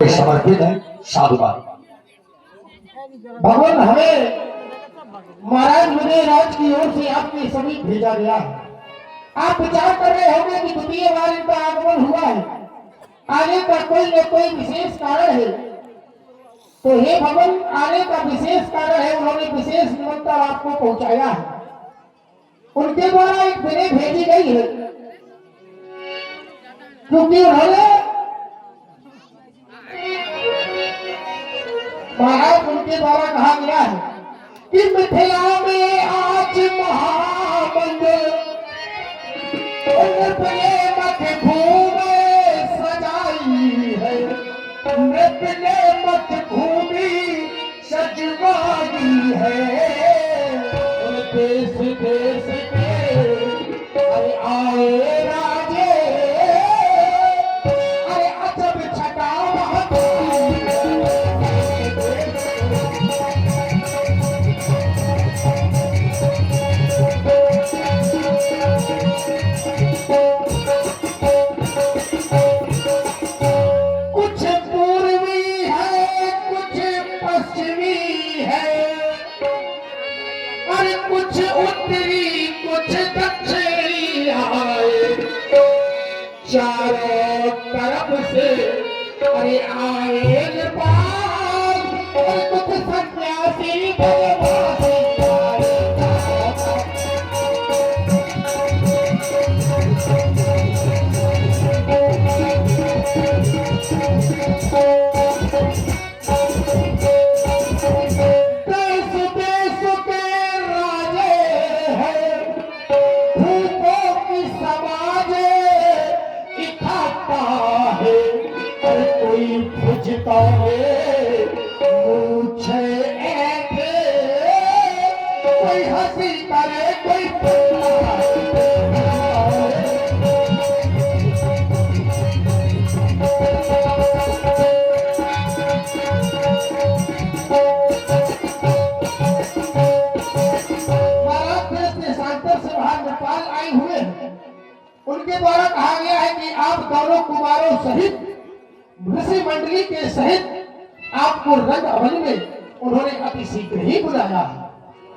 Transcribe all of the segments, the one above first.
समर्पित है। साधुवाद। भगवान हमें महाराज मुझे राज की ओर से आपके समीप भेजा गया है। आप विचार कर रहे होंगे कि द्वितीय बार इनका आगमन हुआ है, आने का कोई न कोई विशेष कारण है। तो हे भगवान, आने का विशेष कारण है, उन्होंने विशेष निमंत्रण आपको पहुंचाया है। उनके द्वारा एक विनय भेजी गई है, क्योंकि उन्होंने महाराज उनके द्वारा कहा गया है कि मिथिला में आज महामंगल मत भूमि सजाई है, नृत्य मत भूमि सजवाई है। देश देश के आए राजे, अरे अजब छटा चारों तरफ से अरे आए पास और कुछ सन्यासी कोई हंसी करे कोई नेपाल आए हुए हैं। उनके द्वारा कहा गया है कि आप दोनों कुमारों सहित ऋषि मंडली के सहित आपको रंग अवन में उन्होंने अति शीघ्र ही बुलाया है।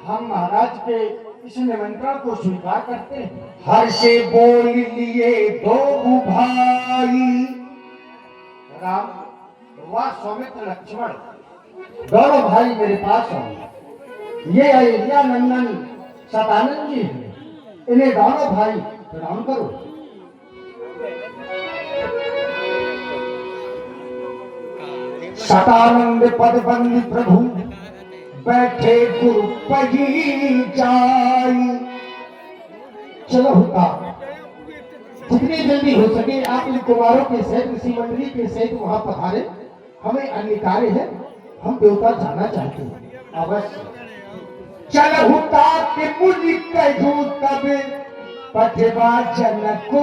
हम महाराज के इस निमंत्रण को स्वीकार करते हैं। हर से बोल लिए दो भाई राम व सौमित्र लक्ष्मण, दोनों भाई मेरे पास हैं। ये अयोध्या नंदन शतानंद जी हैं, इन्हें दोनों भाई प्रणाम करो। शतानंद पदबंदी प्रभु बैठे गुरु पही जाई। चलो होता जितनी जल्दी हो सके आप इन कुमारों के सहित ऋषि मंडली के सहित वहां पधारे। हमें अन्य कार्य है, हम देवता जाना चाहते हैं। अवश्य चल होता कि मुनि कहूं तब पठवा जन को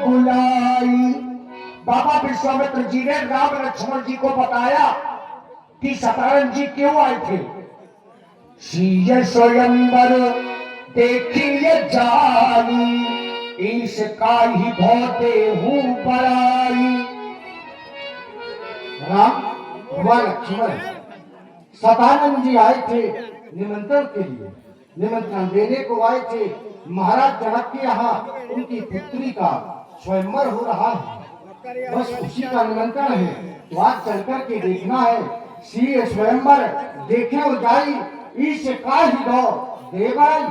बुलाई। बाबा विश्वामित्र जी ने राम लक्ष्मण जी को बताया कि शतानंद जी क्यों आए थे। सीय स्वयंवर देखिए जानी, इसका ही भौते हूँ बड़ाई। राम व लक्ष्मण शतानंद जी आए थे निमंत्रण के लिए, निमंत्रण देने को आए थे। महाराज जनक के यहाँ उनकी पुत्री का स्वयंवर हो रहा है, बस उसी का निमंत्रण है। तो आज चल कर के देखना है। सी स्वयंवर देखे हो जाई, ईश का ही दो देवाई।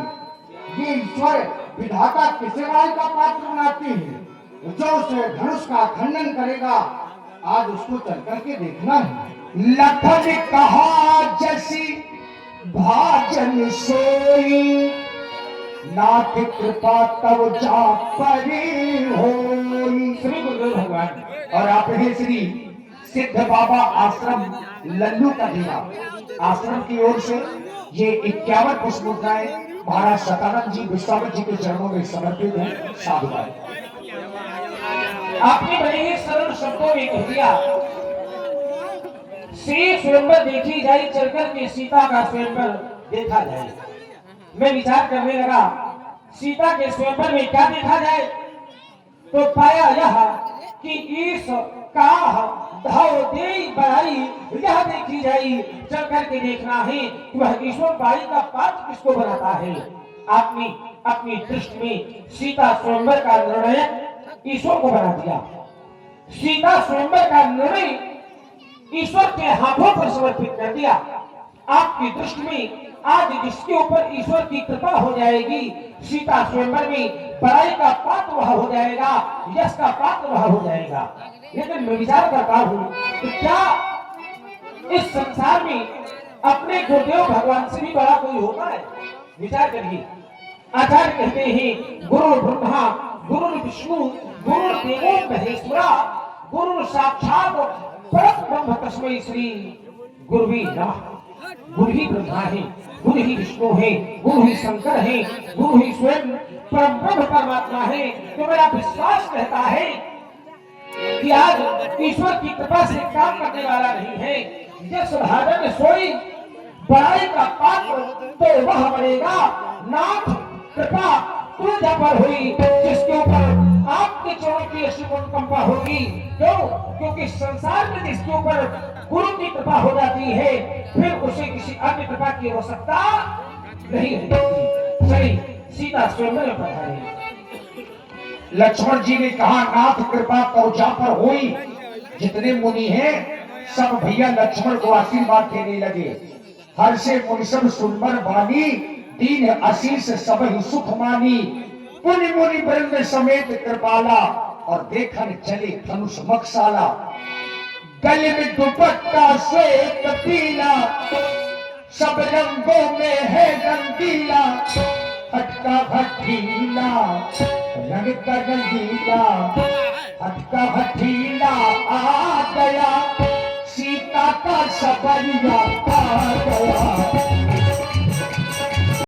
ये ईश्वर विधाता किसे राय का पात्र बनाती है, जो उसे धनुष का खंडन करेगा आज उसको चल कर के देखना है। लखन कहा जैसी भाजन सोई, नाथ कृपा तब जा परी होई। श्री गुरु भगवान और आप हैं श्री सिद्ध बाबा आश्रम लल्लू का दिया आश्रम की ओर से ये 51 पुष्प मुद्राएं महाराज शतानंद जी विश्वामित्र जी के चरणों में समर्पित है। साधुवाद। आपने बड़े ही सरल शब्दों में कह दिया, श्री स्वयंवर देखी जाए, चलकर के सीता का स्वयंवर देखा जाए। मैं विचार करने लगा सीता के स्वयंवर में क्या देखा जाए, तो पाया यह कि ईश का धाव दे यह देखी जाए, चल करके देखना है कि वह ईश्वर बाई का पात्र किसको बनाता है। आपने अपनी दृष्टि में सीता स्वयंवर का निर्णय ईश्वर को बना दिया। सीता स्वयंवर का निर्णय ईश्वर के हाथों पर समर्पित कर दिया। आपकी दृष्टि में आज जिसके ऊपर ईश्वर की कृपा हो जाएगी, सीता स्वयंवर में बड़ाई का पात्र वह हो जाएगा, यश का पात्र वह हो जाएगा। लेकिन मैं विचार करता हूं कि क्या इस संसार में अपने गुरुदेव भगवान से भी बड़ा कोई होता है? विचार करिए। आचार्य कहते हैं गुरु ब्रह्मा गुरु विष्णु गुरु देवो महेश्वरा गुरु साक्षात परब्रह्म तस्मै श्री गुरुवे नमः। गुरु ही ब्रह्मा है, गुरु ही विष्णु है, गुरु ही शंकर है, गुरु ही स्वयं परब्रह्म परमात्मा है। तो मेरा विश्वास कहता है कि आज ईश्वर की कृपा से काम करने वाला नहीं है। जिस भाजन सोई बड़ाई का पात्र तो वह बनेगा। नाथ कृपा तुझ पर हुई, जिसके ऊपर आपके चरणों की ऐसी अनुकंपा होगी। क्यों? क्योंकि संसार में जिसके ऊपर गुरु की कृपा हो जाती है, फिर उसे किसी अन्य कृपा की आवश्यकता नहीं रहती। चलिए सीता स्वयंवर पधारे। लक्ष्मण जी ने कहा नाथ कृपा कौजा पर हुई। जितने मुनि हैं सब भैया लक्ष्मण को आशीर्वाद देने लगे। हर से मुनि सब सुनबर वाणी, दीन आशीष सब ही सुख मानी। मुनि मुनि वृंद समेत कृपाला, और देखन चले धनुष मकसाला। गले में दुपट्टा श्वेत पीला, सब रंगों में है रंगीला। हटका भटीला रंग का रंगीला, हटका भटीला आ गया। सीता का सबरिया आ गया।